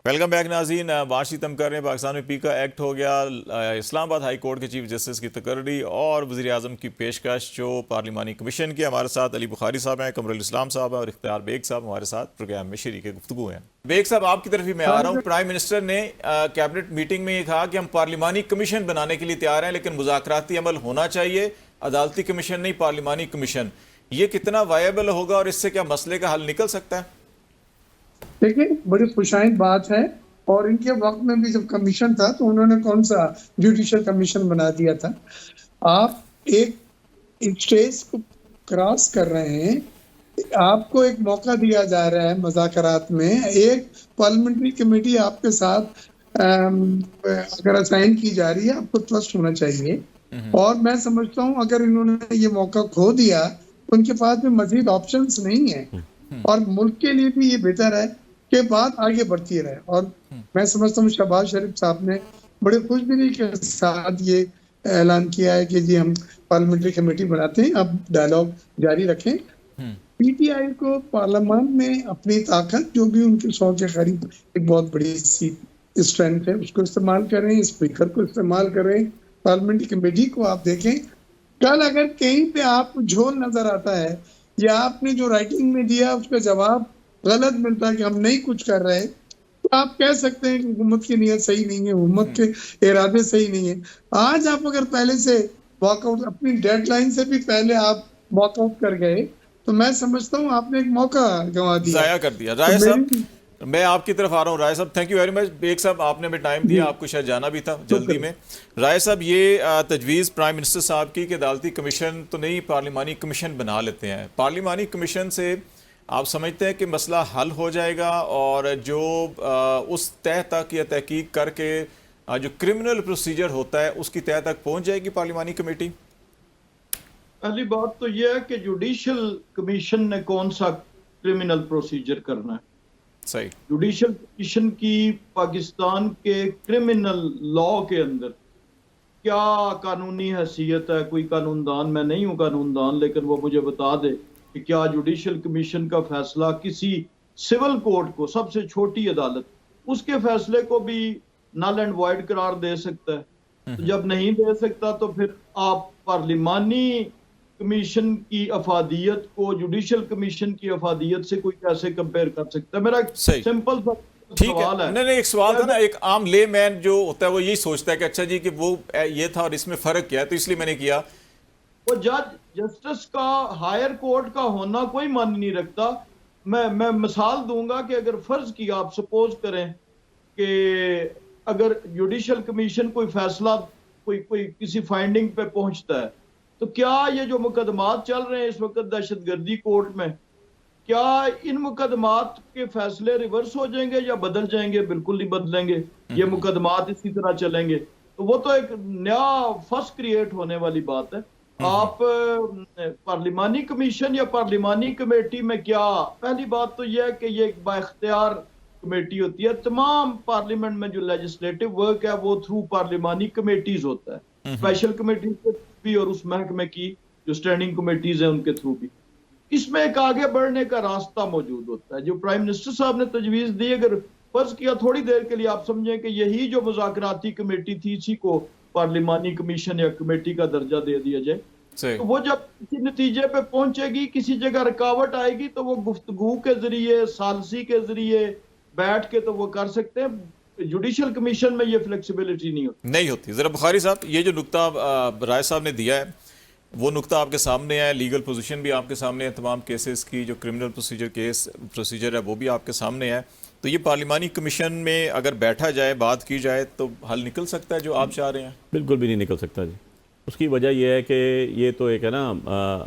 Welcome back नाज़रीन। बात हम कर रहे हैं पाकिस्तान में पी का एक्ट हो गया, इस्लामाबाद हाई कोर्ट के चीफ जस्टिस की तकर्री और वज़ीर आज़म की पेशकश जो पार्लिमानी कमीशन की। हमारे साथ अली बुखारी साहब हैं, कमरुल इस्लाम साहब हैं और इख्तियार बेग साहब हमारे साथ प्रोग्राम में शरीक गुफ्तगू हैं। बेग साहब, आपकी तरफ ही मैं आ रहा हूँ। प्राइम मिनिस्टर ने कैबिनेट मीटिंग में ये कहा कि हम पार्लिमानी कमीशन बनाने के लिए तैयार हैं, लेकिन मुज़ाकराती अमल होना चाहिए, अदालती कमीशन नहीं, पार्लिमानी कमीशन। ये कितना वायबल होगा और इससे क्या मसले का हल निकल सकता है? देखिए, बड़ी खुशाइंद बात है। और इनके वक्त में भी जब कमीशन था तो उन्होंने कौन सा जुडिशियल कमीशन बना दिया था। आप एक स्टेज को क्रॉस कर रहे हैं, आपको एक मौका दिया जा रहा है मुज़ाकरात में। एक पार्लियामेंट्री कमेटी आपके साथ अगर असाइन की जा रही है, आपको ट्रस्ट होना चाहिए। और मैं समझता हूँ अगर इन्होंने ये मौका खो दिया तो उनके पास में मजीद ऑप्शंस नहीं है। और मुल्क के लिए भी ये बेहतर है कि बात आगे बढ़ती रहे। और मैं समझता हूँ शहबाज शरीफ साहब ने बड़े खुशदिली के साथ ये ऐलान किया है कि जी हम पार्लियामेंट्री कमेटी बनाते हैं, अब डायलॉग जारी रखें। पीटीआई को पार्लियामान में अपनी ताकत, जो भी उनके 100 के करीब एक बहुत बड़ी सी स्ट्रेंथ है, उसको इस्तेमाल करें, स्पीकर को इस्तेमाल करें, पार्लियामेंट्री कमेटी को आप देखें। कल अगर कहीं पे आपको झोल नजर आता है या आपने जो राइटिंग में दिया उसका जवाब गलत मिलता है कि हम नहीं कुछ कर रहे, तो आप कह सकते हैं कि हुकूमत की नीयत सही नहीं है, हुकूमत के इरादे सही नहीं है। आज आप अगर पहले से वॉकआउट, अपनी डेडलाइन से भी पहले आप वॉकआउट कर गए, तो मैं समझता हूँ आपने एक मौका गंवा दिया, जाया कर दिया। राय साहब, मैं आपकी तरफ आ रहा हूँ। राय साहब, thank you very much. Baig साहब, आपने भी टाइम दिया, आपको शायद जाना भी था जल्दी में। राय साहब, ये तजवीज़ प्राइम मिनिस्टर साहब की कि अदालती कमीशन तो नहीं, पार्लिमानी कमीशन बना लेते हैं। पार्लिमानी कमीशन से आप समझते हैं कि मसला हल हो जाएगा और जो उस तह तक या तहकीक करके जो क्रिमिनल प्रोसीजर होता है उसकी तह तक पहुंच जाएगी पार्लिमानी कमेटी? पहली बात तो यह है कि जुडिशियल कमीशन ने कौन सा क्रिमिनल प्रोसीजर करना है। सही। जुडिशियल कमीशन की पाकिस्तान के क्रिमिनल लॉ के अंदर क्या कानूनी हैसियत है? कोई कानूनदान, मैं नहीं हूं कानूनदान, लेकिन वो मुझे बता दे कि क्या जुडिशियल कमीशन का फैसला किसी सिविल कोर्ट को, सबसे छोटी अदालत, उसके फैसले को भी नल एंड वॉइड करार दे सकता है? तो जब नहीं दे सकता तो फिर आप पार्लिमानी कमीशन की अफादियत को जुडिशियल कमीशन की अफादियत से कोई कैसे कंपेयर कर सकता है? मेरा सिंपल सवाल है। नहीं, एक सवाल था ना, एक आम ले मैन जो होता है वो यही सोचता है कि अच्छा जी कि वो ये था और इसमें फर्क क्या है, तो इसलिए मैंने किया। वो जस्टिस का हायर कोर्ट का होना कोई मायने नहीं रखता। मैं मिसाल दूंगा कि अगर फर्ज किया, आप सपोज करें कि अगर जुडिशियल कमीशन कोई फैसला, कोई किसी फाइंडिंग पे पहुंचता है, तो क्या ये जो मुकदमात चल रहे हैं इस वक्त दहशतगर्दी कोर्ट में, क्या इन मुकदमात के फैसले रिवर्स हो जाएंगे या बदल जाएंगे? बिल्कुल नहीं बदलेंगे। ये मुकदमात इसी तरह चलेंगे। तो वो तो एक नया फस क्रिएट होने वाली बात है। आप पार्लिमानी कमीशन या पार्लिमानी कमेटी में क्या, पहली बात तो यह है कि ये एक बाइख्तियार कमेटी होती है। तमाम पार्लियामेंट में जो लेजिस्लेटिव वर्क है वो थ्रू पार्लिमानी कमेटीज होता है, स्पेशल कमेटी भी और उस महकमे की जो स्टैंडिंग कमेटीज है उनके थ्रू भी। इसमें एक आगे बढ़ने का रास्ता मौजूद होता है। जो प्राइम मिनिस्टर साहब ने तजवीज दी, अगर फर्ज किया थोड़ी देर के लिए आप समझें कि यही जो मुज़ाकराती कमेटी थी, इसी को पार्लिमानी कमीशन या कमेटी का दर्जा दे दिया जाए, तो वो जब किसी नतीजे पे पहुंचेगी, किसी जगह रुकावट आएगी, तो वो गुफ्तगू के जरिए, सालसी के जरिए बैठ के तो वो कर सकते हैं। जुडिशियल कमीशन में ये फ्लेक्सिबिलिटी नहीं होती। जरा बुखारी साहब, ये जो नुक्ता राय साहब ने दिया है वो नुक्ता आपके सामने है, लीगल पोजीशन भी आपके सामने है, तमाम केसेस की जो क्रिमिनल प्रोसीजर है वो भी आपके सामने है। तो ये पार्लिमानी कमीशन में अगर बैठा जाए, बात की जाए, तो हल निकल सकता है जो आप चाह रहे हैं? बिल्कुल भी नहीं निकल सकता जी। उसकी वजह यह है कि ये तो एक है ना,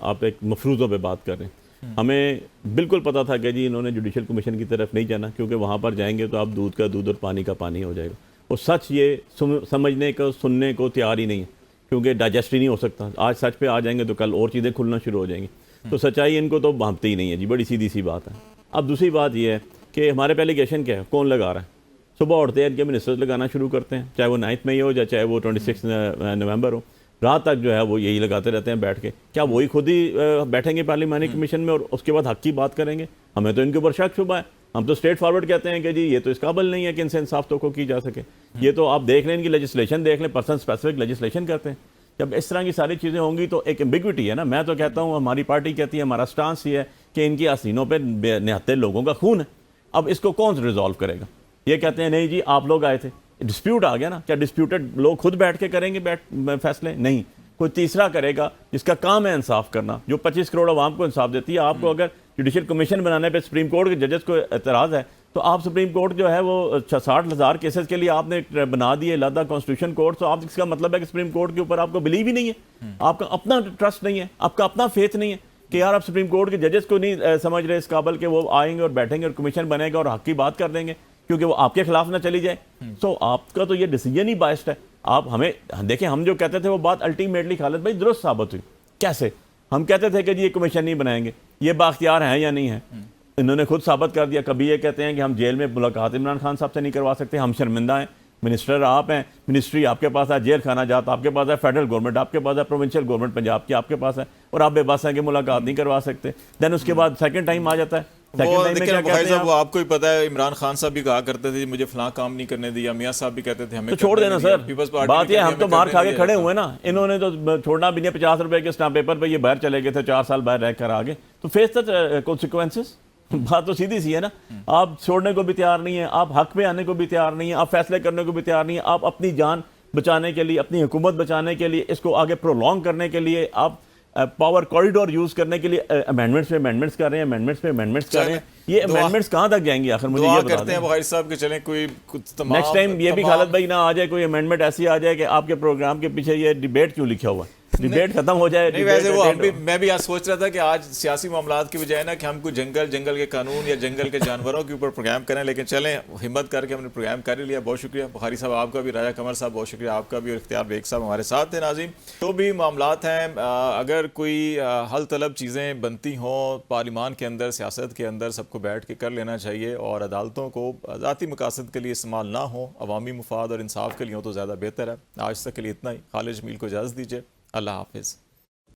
आप एक मफरूज़ों पे बात कर रहे हैं। हमें बिल्कुल पता था कि जी इन्होंने जुडिशियल कमीशन की तरफ नहीं जाना, क्योंकि वहाँ पर जाएंगे तो आप दूध का दूध और पानी का पानी हो जाएगा। और सच ये समझने को, सुनने को तैयार ही नहीं है, क्योंकि डाइजेस्ट ही नहीं हो सकता। आज सच पे आ जाएंगे तो कल और चीज़ें खुलना शुरू हो जाएंगी। तो सच्चाई इनको तो भांपती ही नहीं है जी, बड़ी सीधी सी बात है। अब दूसरी बात यह है कि हमारे पे एलिगेशन क्या है, कौन लगा रहा है? सुबह उठते हैं इनके मिनिस्टर्स लगाना शुरू करते हैं, चाहे वो 9 मई हो या चाहे वो 26 नवंबर हो, रात तक जो है वो यही लगाते रहते हैं बैठ के। क्या वही खुद ही बैठेंगे पार्लिमानी कमीशन में और उसके बाद हक की बात करेंगे? हमें तो इनके ऊपर शक शुबा है हम तो स्ट्रेट फॉरवर्ड कहते हैं कि जी ये तो इस काबिल नहीं है कि इनसे इंसाफ तो की जा सके। ये तो आप देख लें, इनकी लेजिस्लेशन देख लें, पर्सन स्पेसिफिक लेजिस्लेशन करते हैं। जब इस तरह की सारी चीज़ें होंगी तो एक एम्बिग्विटी है ना। मैं तो कहता हूँ, हमारी पार्टी कहती है, हमारा स्टांस ये है कि इनकी हसीनों पर निहत्ते लोगों का खून है। अब इसको कौन रिजॉल्व करेगा? ये कहते हैं नहीं जी आप लोग आए थे, डिस्प्यूट आ गया ना। क्या डिस्प्यूटेड लोग खुद बैठ के करेंगे फैसले? नहीं, कोई तीसरा करेगा जिसका काम है इंसाफ करना, जो 25 करोड़ आवाम को इंसाफ देती है। आपको अगर जुडिशल कमीशन बनाने पे सुप्रीम कोर्ट के जजेस को एतराज़ है तो आप सुप्रीम कोर्ट जो है वो 60,000 केसेस के लिए आपने बना दिए अलहदा कॉन्स्टिट्यूशन कोर्ट। तो आप इसका मतलब है कि सुप्रीम कोर्ट के ऊपर आपको बिलीव ही नहीं है, आपका अपना ट्रस्ट नहीं है, आपका अपना फेथ नहीं है कि यार आप सुप्रीम कोर्ट के जजेस को नहीं समझ रहे इस काबिल कि वो आएंगे और बैठेंगे और कमीशन बनेगा और हक की बात कर देंगे क्योंकि वो आपके खिलाफ ना चली जाए। तो आपका तो ये डिसीजन ही बायस्ड है। आप हमें देखें, हम जो कहते थे वो बात अल्टीमेटली खालिद भाई दुरुस्त साबित हुई। कैसे? हम कहते थे कि जी ये कमीशन नहीं बनाएंगे, ये बाख्तियार हैं या नहीं है, इन्होंने खुद साबित कर दिया। कभी ये कहते हैं कि हम जेल में मुलाकात इमरान खान साहब से नहीं करवा सकते, हम शर्मिंदा हैं। मिनिस्टर आप हैं, मिनिस्ट्री आपके पास है, जेल खाना जात आपके पास है, फेडरल गवर्नमेंट आपके पास है, प्रोविंशियल गवर्नमेंट पंजाब की आपके पास है, और आप बेबस हैं कि मुलाकात नहीं करवा सकते। देन उसके बाद सेकंड टाइम आ जाता है। वो देखिए भाई साहब, वो आपको ही पता है, इमरान खान साहब भी कहा करते थे मुझे फलां काम नहीं करने दिया, मियां साहब भी कहते थे हमें तो छोड़ देना सर। बात ये हम तो मार खा के खड़े हुए ना, इन्होंने तो छोड़ना भी नहीं। 50 रुपए के स्टाम्प पेपर पे ये बाहर चले गए थे, 4 साल बाहर रह कर आगे, तो फेस द कॉन्सिक्वेंसेस। बात तो सीधी सी है ना। आप छोड़ने को भी तैयार नहीं है, आप हक पे आने को भी तैयार नहीं है, आप फैसले करने को भी तैयार नहीं है। आप अपनी जान बचाने के लिए, अपनी हुकूमत बचाने के लिए, इसको आगे प्रोलॉन्ग करने के लिए, आप पावर कॉरिडोर यूज करने के लिए अमेंडमेंट्स पे अमेंडमेंट्स कर रहे हैं, अमेंडमेंट्स पे अमेंडमेंट्स कर रहे हैं। ये अमेंडमेंट्स कहाँ तक जाएंगी आखिर? मुझे ये करते हैं भाई साहब कि चलें कोई नेक्स्ट टाइम ये भी खालिद भाई ना आ जाए, कोई अमेंडमेंट ऐसी आ जाए कि आपके प्रोग्राम के पीछे ये डिबेट क्यों लिखा हुआ है, डिबेट खत्म हो जाए। नहीं वैसे वो मैं भी आज सोच रहा था कि आज सियासी मामलात की बजाय ना कि हम कोई जंगल के कानून या जंगल के जानवरों के ऊपर प्रोग्राम करें, लेकिन चलें हिम्मत करके हमने प्रोग्राम कर ही लिया। बहुत शुक्रिया बुखारी साहब आपका भी, राजा कमर साहब बहुत शुक्रिया आपका भी, और इख्तियार बेग साहब हमारे साथ थे। नाज़रीन, जो भी मामलात हैं, अगर कोई हल तलब चीज़ें बनती हों पार्लिमान के अंदर, सियासत के अंदर, सबको बैठ के कर लेना चाहिए और अदालतों को ज़ाती मकासद के लिए इस्तेमाल ना हो, अवामी मुफाद और इंसाफ के लिए हो तो ज़्यादा बेहतर है। आज तक के लिए इतना ही। खालिद जमील को इजाज़त दीजिए। अल्लाह हाफिज़।